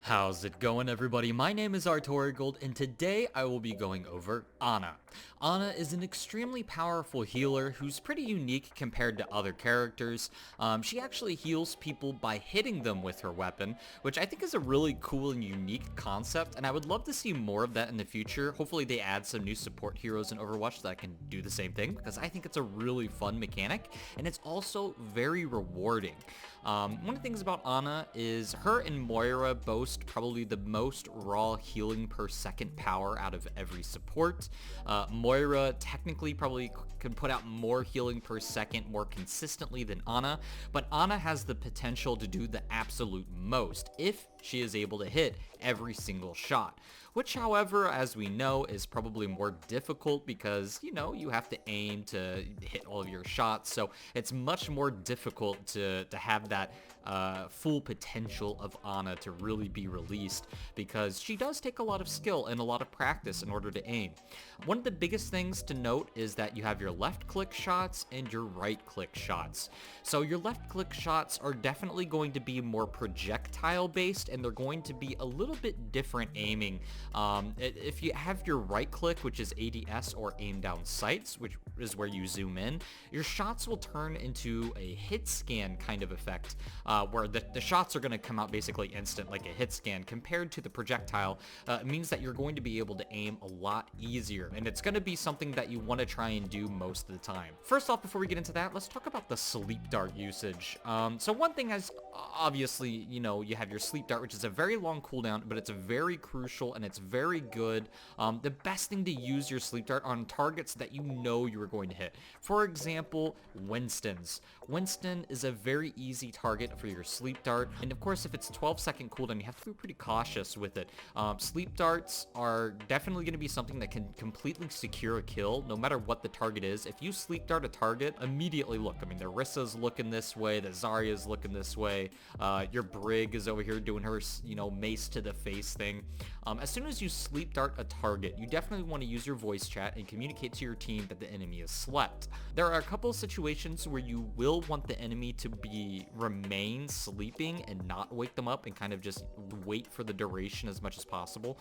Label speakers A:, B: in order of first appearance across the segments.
A: How's it going, everybody? My name is Artorigold, and today I will be going over Ana. Ana is an extremely powerful healer who's pretty unique compared to other characters. She actually heals people by hitting them with her weapon, which I think is a really cool and unique concept, and I would love to see more of that in the future. Hopefully they add some new support heroes in Overwatch that can do the same thing, because I think it's a really fun mechanic, and it's also very rewarding. One of the things about Ana is her and Moira boast probably the most raw healing per second power out of every support. Moira technically probably can put out more healing per second more consistently than Ana, but Ana has the potential to do the absolute most if she is able to hit every single shot, which, however, as we know, is probably more difficult because, you know, you have to aim to hit all of your shots, so it's much more difficult to have that full potential of Ana to really be released, because she does take a lot of skill and a lot of practice in order to aim. One of the biggest things to note is that you have your left click shots and your right click shots. So your left click shots are definitely going to be more projectile based, and they're going to be a little bit different aiming. If you have your right click, which is ADS or aim down sights, which is where you zoom in, your shots will turn into a hit scan kind of effect, where the shots are going to come out basically instant like a hit scan. Compared to the projectile, it means that you're going to be able to aim a lot easier, and it's going to be something that you want to try and do most of the time. First off, before we get into that, let's talk about the sleep dart usage. So one thing is, obviously, you know, you have your sleep dart, which is a very long cooldown, but it's very crucial and it's very good. The best thing to use your sleep dart on targets that you know you are going to hit. For example, Winston's. Winston is a very easy target for your sleep dart, and of course if it's 12-second cooldown, you have to be pretty cautious with it. Sleep darts are definitely going to be something that can completely secure a kill no matter what the target is. If you sleep dart a target, immediately look. I mean, the Rissa's looking this way, the Zarya's looking this way, your Brig is over here doing her, you know, mace to the face thing. As soon as you sleep dart a target, you definitely want to use your voice chat and communicate to your team that the enemy is slept. There are a couple of situations where you will want the enemy to remain sleeping and not wake them up and kind of just wait for the duration as much as possible.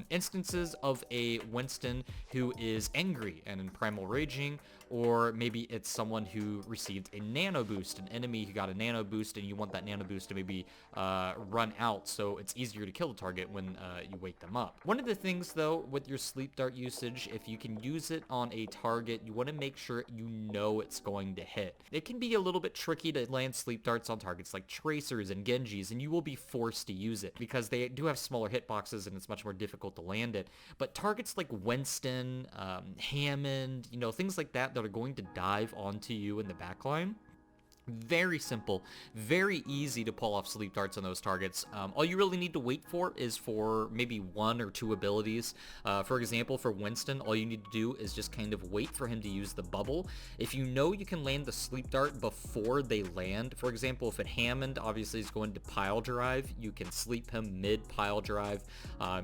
A: Instances of a Winston who is angry and in primal raging, or maybe it's someone who received a nano boost, an enemy who got a nano boost, and you want that nano boost to maybe run out so it's easier to kill the target when you wake them up. One of the things though with your sleep dart usage, if you can use it on a target, you want to make sure you know it's going to hit. It can be a little bit tricky to land sleep darts on targets like Tracers and Genjis, and you will be forced to use it because they do have smaller hitboxes and it's much more difficult to land it. But targets like Winston, Hammond, you know, things like that are going to dive onto you in the backline. Very simple, very easy to pull off sleep darts on those targets. All you really need to wait for is for maybe one or two abilities. For example, for Winston, all you need to do is just kind of wait for him to use the bubble. If you know you can land the sleep dart before they land, for example, if it Hammond obviously is going to pile drive, you can sleep him mid pile drive.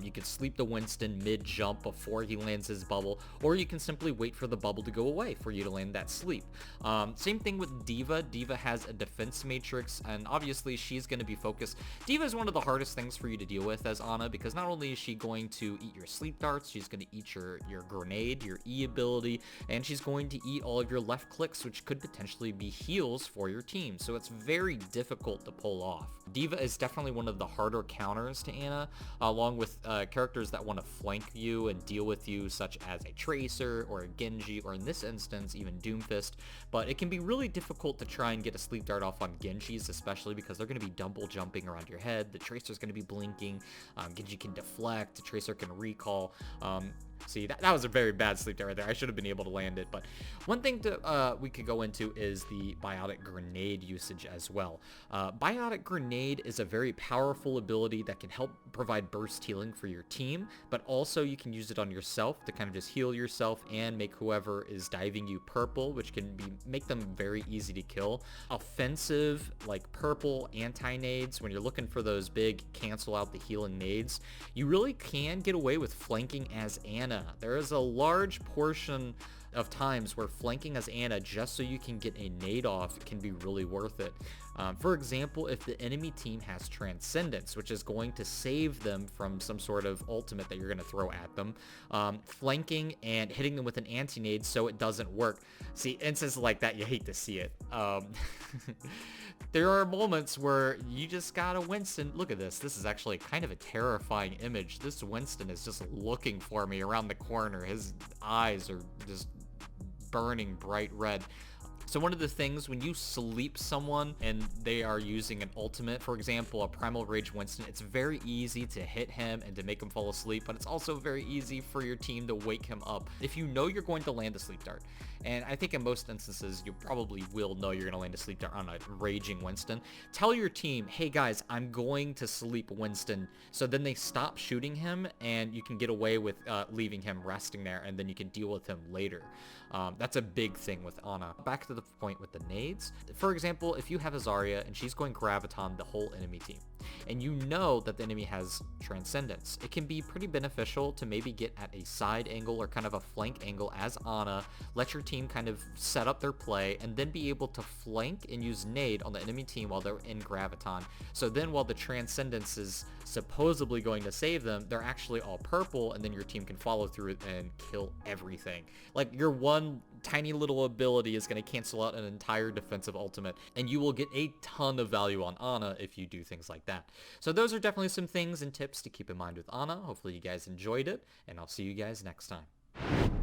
A: You can sleep the Winston mid jump before he lands his bubble, or you can simply wait for the bubble to go away for you to land that sleep. Same thing with Diva. Diva has a defense matrix, and obviously she's going to be focused. Diva is one of the hardest things for you to deal with as Ana, because not only is she going to eat your sleep darts, she's going to eat your grenade, your E ability, and she's going to eat all of your left clicks, which could potentially be heals for your team. So it's very difficult to pull off. Diva is definitely one of the harder counters to Ana, along with characters that want to flank you and deal with you, such as a Tracer or a Genji, or in this instance even Doomfist. But it can be really difficult to try and get a sleep dart off on Genjis, especially because they're going to be double jumping around your head. The Tracer's going to be blinking. Genji can deflect. The Tracer can recall. See, that was a very bad sleep dart right there. I should have been able to land it. But one thing we could go into is the Biotic Grenade usage as well. Biotic Grenade is a very powerful ability that can help provide burst healing for your team, but also you can use it on yourself to kind of just heal yourself and make whoever is diving you purple, which can make them very easy to kill. Offensive, like purple anti-nades, when you're looking for those big cancel out the healing nades, you really can get away with flanking as Ana. There is a large portion of times where flanking as Ana just so you can get a nade off can be really worth it. For example, if the enemy team has Transcendence, which is going to save them from some sort of ultimate that you're going to throw at them, flanking and hitting them with an anti-nade so it doesn't work. See, instances like that, you hate to see it. There are moments where you just gotta Winston. Look at this. This is actually kind of a terrifying image. This Winston is just looking for me around the corner. His eyes are just burning bright red. So one of the things when you sleep someone and they are using an ultimate, for example, a Primal Rage Winston, it's very easy to hit him and to make him fall asleep, but it's also very easy for your team to wake him up. If you know you're going to land a sleep dart, and I think in most instances you probably will know you're going to land a sleep dart on a raging Winston, tell your team, hey guys, I'm going to sleep Winston. So then they stop shooting him and you can get away with leaving him resting there, and then you can deal with him later. That's a big thing with Ana. Back to the point with the nades. For example, if you have a Zarya and she's going Graviton the whole enemy team, and you know that the enemy has Transcendence, it can be pretty beneficial to maybe get at a side angle or kind of a flank angle as Ana, let your team kind of set up their play, and then be able to flank and use nade on the enemy team while they're in Graviton. So then while the Transcendence is supposedly going to save them, they're actually all purple, and then your team can follow through it and kill everything. Like, your one tiny little ability is going to cancel out an entire defensive ultimate, and you will get a ton of value on Ana if you do things like that. So those are definitely some things and tips to keep in mind with Ana. Hopefully you guys enjoyed it, and I'll see you guys next time.